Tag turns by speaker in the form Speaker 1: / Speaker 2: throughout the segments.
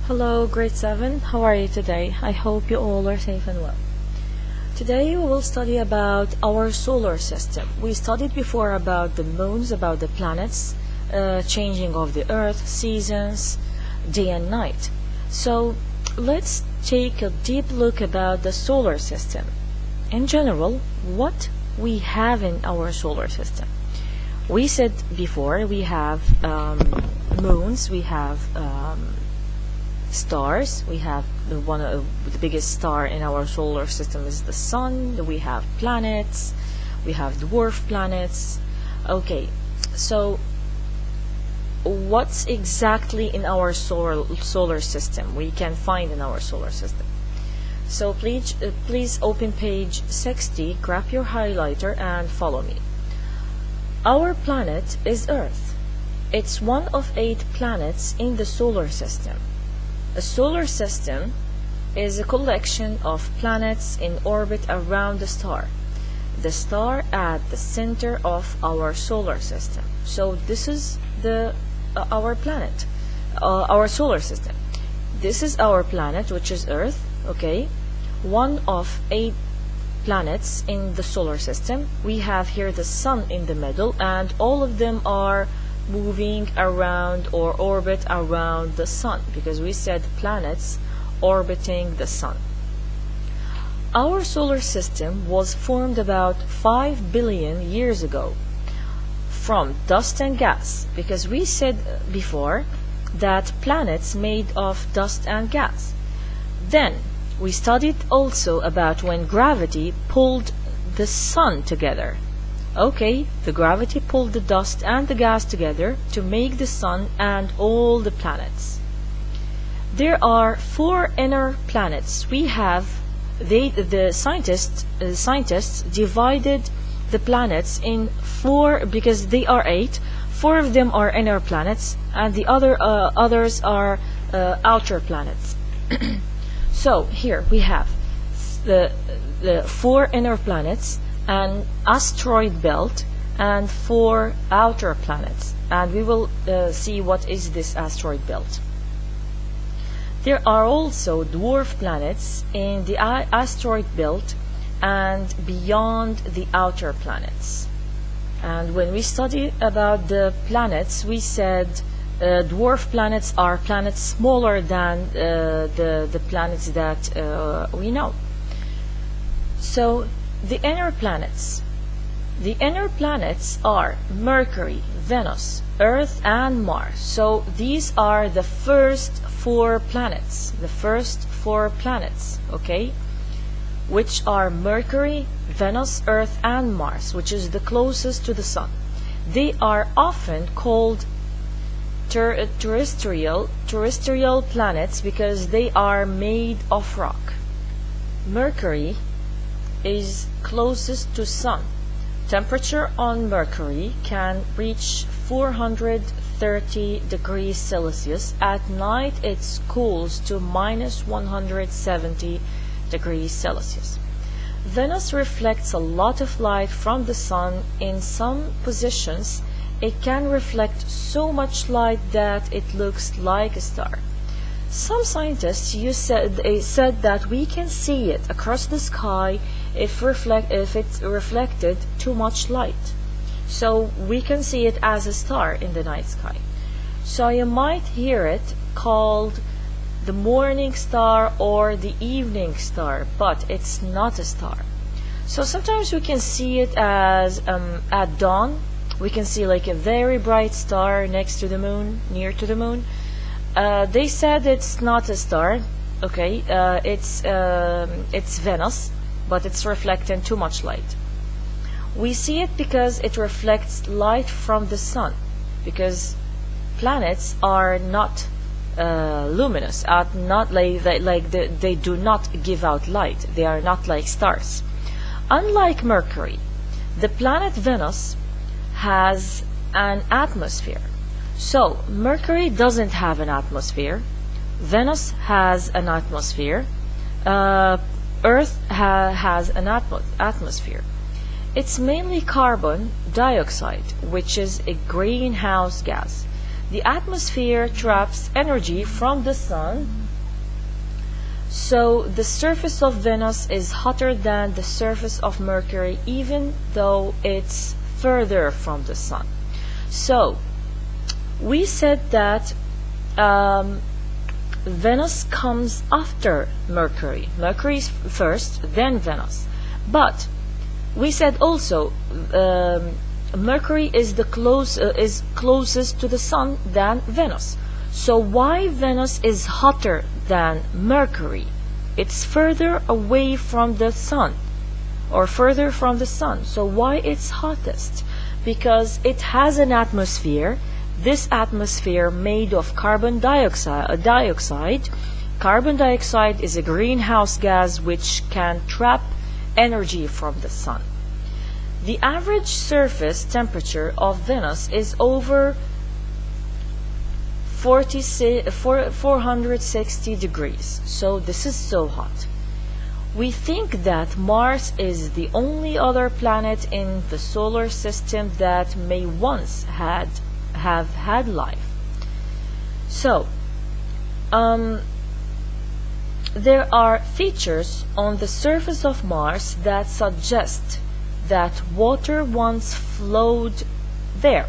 Speaker 1: Hello, grade 7. How are you today? I hope you all are safe and well. Today we will study about our solar system. We studied before about the moons, about the planets, changing of the earth, seasons, day and night. So let's take a deep look about the solar system. In general, what we have in our solar system. We said before we have moons, we have stars. We have the biggest star in our solar system is the sun. We have planets, we have dwarf planets. Okay, so what's exactly in our solar system we can find in our solar system? So please open page 60, grab your highlighter and follow me. Our planet is Earth. It's one of 8 planets in the solar system. A solar system is a collection of planets in orbit around the star at the center of our solar system. So this is our planet, our solar system. This is our planet, which is Earth, okay? One of 8 planets in the solar system. We have here the sun in the middle, and all of them are moving around or orbit around the sun, because we said planets orbiting the sun. Our solar system was formed about 5 billion years ago from dust and gas, because we said before that planets made of dust and gas. Then we studied also about when gravity pulled the sun together. Okay, the gravity pulled the dust and the gas together to make the sun and all the planets. There are 4 inner planets. We have the scientists divided the planets in 4 because they are 8. 4 of them are inner planets, and the others are outer planets. So here we have the 4 inner planets, an asteroid belt, and 4 outer planets, and we will see what is this asteroid belt. There are also dwarf planets in the asteroid belt and beyond the outer planets. And when we study about the planets, we said dwarf planets are planets smaller than the planets that we know. So the inner planets are Mercury, Venus, Earth and Mars. So these are the first 4 planets, okay, which are Mercury, Venus, Earth and Mars, which is the closest to the sun. They are often called terrestrial planets because they are made of rock. Mercury is closest to sun. Temperature on Mercury can reach 430 degrees Celsius. At night it cools to minus 170 degrees Celsius. Venus reflects a lot of light from the sun. In some positions it can reflect so much light that it looks like a star. Some scientists said that we can see it across the sky if it reflected too much light. So we can see it as a star in the night sky. So you might hear it called the morning star or the evening star, but it's not a star. So sometimes we can see it as at dawn. We can see like a very bright star next to the moon, near to the moon. They said it's not a star, okay, it's Venus, but it's reflecting too much light. We see it because it reflects light from the sun, because planets are not luminous, not they do not give out light. They are not like stars. Unlike Mercury, the planet Venus has an atmosphere. So Mercury doesn't have an atmosphere. Venus has an atmosphere. Earth has an atmosphere. It's mainly carbon dioxide, which is a greenhouse gas. The atmosphere traps energy from the sun, so the surface of Venus is hotter than the surface of Mercury, even though it's further from the sun. So we said that Venus comes after Mercury. Mercury is first, then Venus. But we said also Mercury is is closest to the sun than Venus. So why Venus is hotter than Mercury? It's further away from the sun, or further from the sun. So why it's hottest? Because it has an atmosphere. This atmosphere made of carbon dioxide. Carbon dioxide is a greenhouse gas which can trap energy from the sun. The average surface temperature of Venus is over 460 degrees. So this is so hot. We think that Mars is the only other planet in the solar system that may once have had life. So there are features on the surface of Mars that suggest that water once flowed there.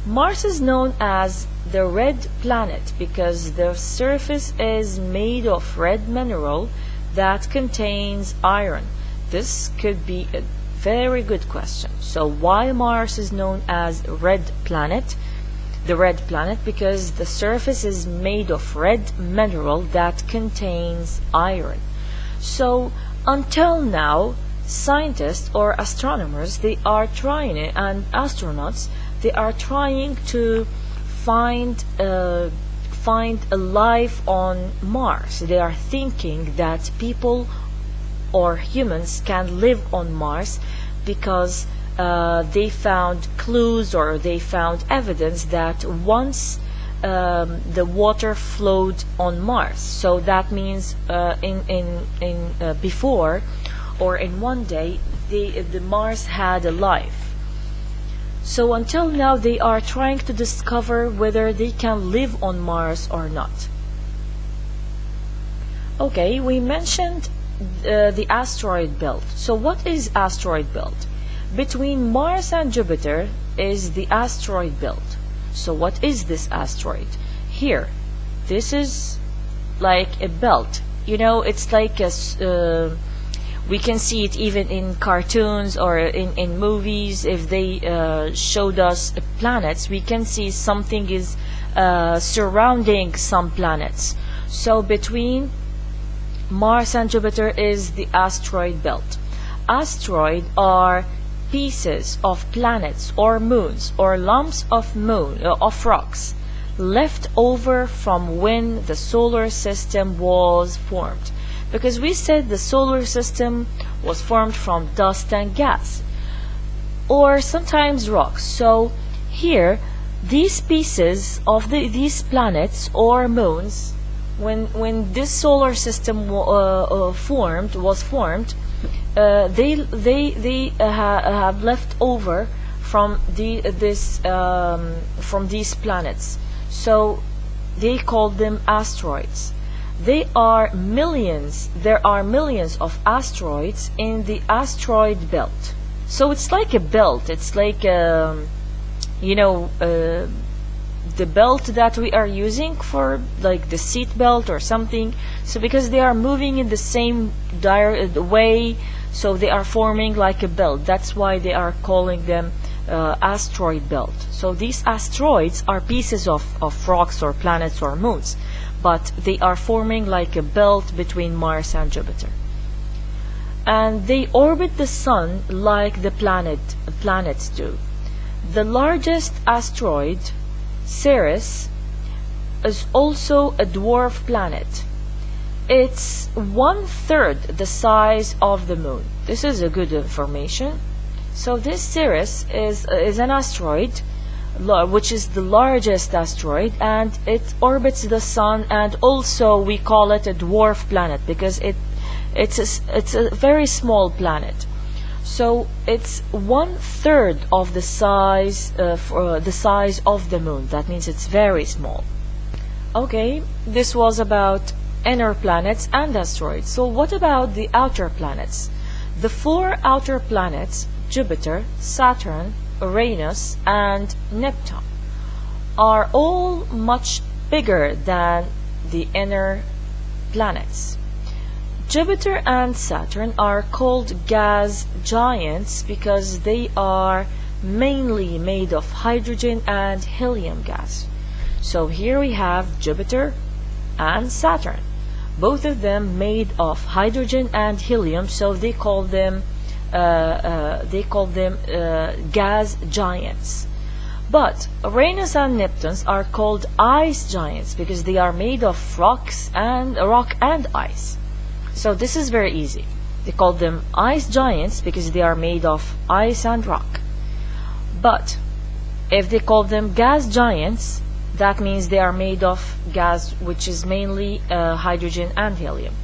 Speaker 1: Mars is known as the red planet because the surface is made of red mineral that contains iron. This could be a very good question. So why Mars is known as red planet? The red planet because the surface is made of red mineral that contains iron. So until now, scientists or astronomers, and astronauts, they are trying to find a life on Mars. They are thinking that people or humans can live on Mars because they found clues, or they found evidence that once the water flowed on Mars. So that means before, or in one day, the Mars had a life. So until now they are trying to discover whether they can live on Mars or not. Okay, we mentioned the asteroid belt. So what is asteroid belt? Between Mars and Jupiter is the asteroid belt. So what is this asteroid? Here, this is like a belt. You know, it's like a we can see it even in cartoons or in movies. If they showed us planets, we can see something is surrounding some planets. So between Mars and Jupiter is the asteroid belt. Asteroids are pieces of planets or moons or lumps of rocks left over from when the solar system was formed. Because we said the solar system was formed from dust and gas, or sometimes rocks. So here, these pieces of these planets or moons, when this solar system was formed, they have left over from from these planets. So they call them asteroids. There are millions of asteroids in the asteroid belt. So it's like a belt. It's like the belt that we are using for like the seat belt or something. So because they are moving in the same way, so they are forming like a belt. That's why they are calling them asteroid belt. So these asteroids are pieces of rocks or planets or moons, but they are forming like a belt between Mars and Jupiter. And they orbit the sun like the planets do. The largest asteroid, Ceres, is also a dwarf planet. It's 1/3 the size of the moon. This is a good information. So this Ceres is an asteroid, which is the largest asteroid, and it orbits the sun, and also we call it a dwarf planet because it's a very small planet. So it's 1/3 of the size of the moon. That means it's very small. Okay, this was about inner planets and asteroids. So what about the outer planets? The 4 outer planets, Jupiter, Saturn, Uranus, and Neptune, are all much bigger than the inner planets. Jupiter and Saturn are called gas giants because they are mainly made of hydrogen and helium gas. So here we have Jupiter and Saturn, both of them made of hydrogen and helium, so they call them gas giants. But Uranus and Neptune are called ice giants because they are made of rock and ice. So this is very easy. They call them ice giants because they are made of ice and rock. But if they call them gas giants, that means they are made of gas, which is mainly hydrogen and helium.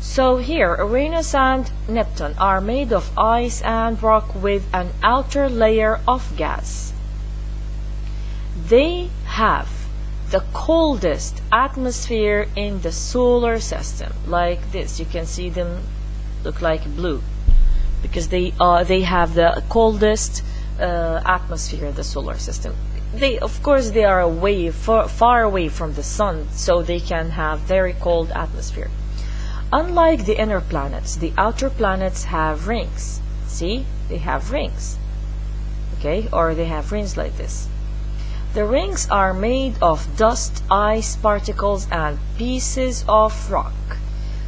Speaker 1: So here, Uranus and Neptune are made of ice and rock with an outer layer of gas. They have the coldest atmosphere in the solar system, like this. You can see them look like blue because they have the coldest atmosphere in the solar system. Of course they are far away from the sun, so they can have very cold atmosphere. Unlike the inner planets, the outer planets have rings. See, they have rings, okay, or they have rings like this. The rings are made of dust, ice particles, and pieces of rock.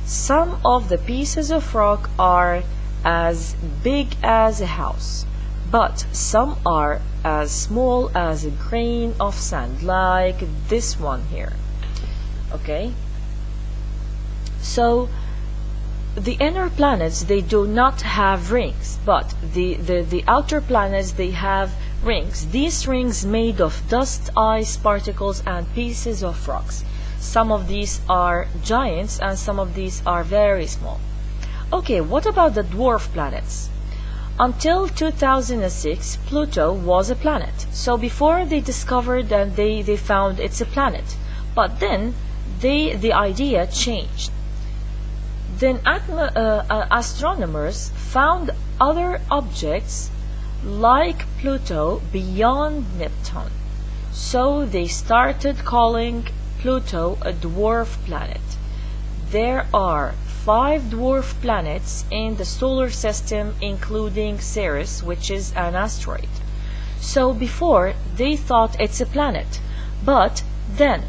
Speaker 1: Some of the pieces of rock are as big as a house, but some are as small as a grain of sand, like this one here. Okay? So the inner planets, they do not have rings, but the outer planets, they have rings. These rings made of dust, ice particles, and pieces of rocks. Some of these are giants and some of these are very small. Okay, what about the dwarf planets? Until 2006, Pluto was a planet. So before they discovered and they found it's a planet, but then the idea changed. Then astronomers found other objects like Pluto beyond Neptune. So they started calling Pluto a dwarf planet. There are 5 dwarf planets in the solar system, including Ceres, which is an asteroid. So before they thought it's a planet, but then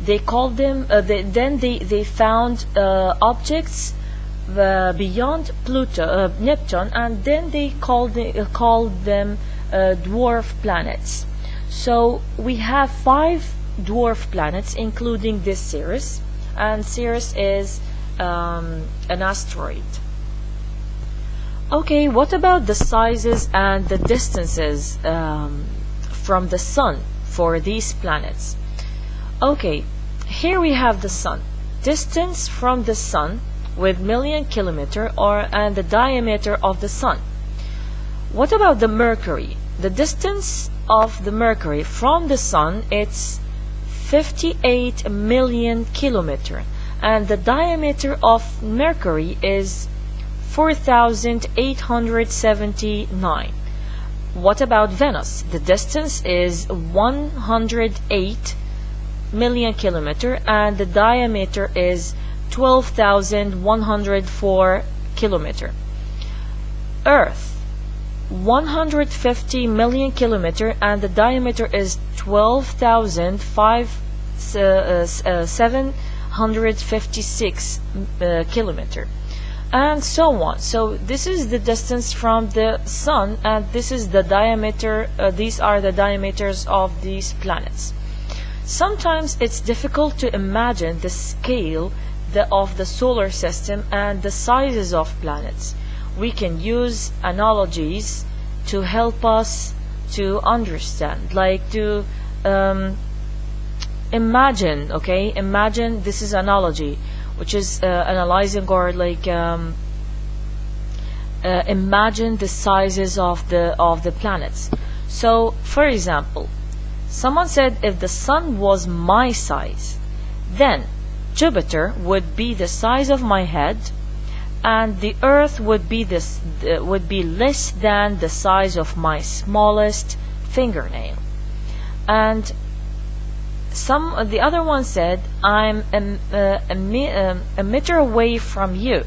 Speaker 1: they called them. They found objects beyond Pluto, Neptune, and then they called them dwarf planets. So we have 5 dwarf planets, including this Ceres, and Ceres is an asteroid. Okay, what about the sizes and the distances from the Sun for these planets? Okay, here we have the Sun. Distance from the Sun with million kilometer and the diameter of the Sun. What about the Mercury? The distance of the Mercury from the Sun, it's 58 million kilometer, and the diameter of Mercury is 4,879. What about Venus? The distance is 108 million kilometer and the diameter is 12,104 kilometer. Earth, 150 million kilometer and the diameter is 12,756 kilometer, and so on. So this is the distance from the Sun, and this is the diameter. These are the diameters of these planets. Sometimes it's difficult to imagine the scale of the solar system and the sizes of planets. We can use analogies to help us to understand, like to imagine. Okay, imagine, this is analogy, which is analyzing, or like imagine the sizes of the planets. So, for example, someone said if the sun was my size, then Jupiter would be the size of my head, and the Earth would be less than the size of my smallest fingernail. And the other one said, I'm a meter away from you.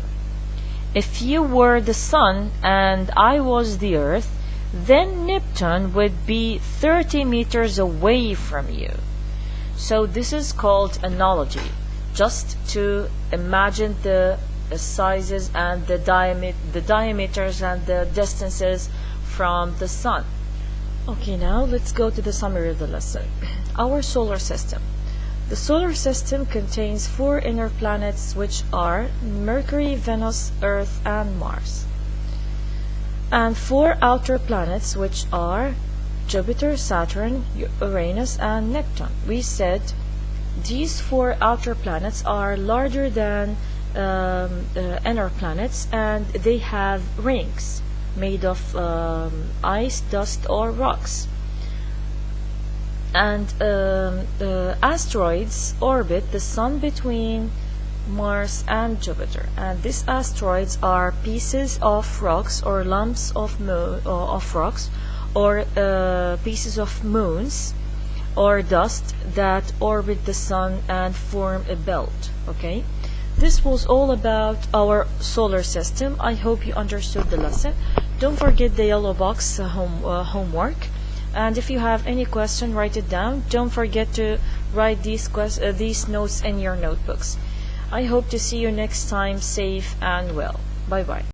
Speaker 1: If you were the sun and I was the Earth, then Neptune would be 30 meters away from you. So this is called analogy, just to imagine the sizes and the diameters and the distances from the sun. Okay, now let's go to the summary of the lesson. Our solar system. The solar system contains 4 inner planets, which are Mercury, Venus, Earth, and Mars, and 4 outer planets, which are Jupiter, Saturn, Uranus, and Neptune. We said these 4 outer planets are larger than inner planets, and they have rings made of ice, dust, or rocks. And asteroids orbit the sun between Mars and Jupiter, and these asteroids are pieces of rocks or lumps of rocks, or pieces of moons or dust that orbit the sun and form a belt. Okay, this was all about our solar system. I hope you understood the lesson. Don't forget the yellow box homework. And if you have any question, write it down. Don't forget to write these notes in your notebooks. I hope to see you next time, safe and well. Bye bye.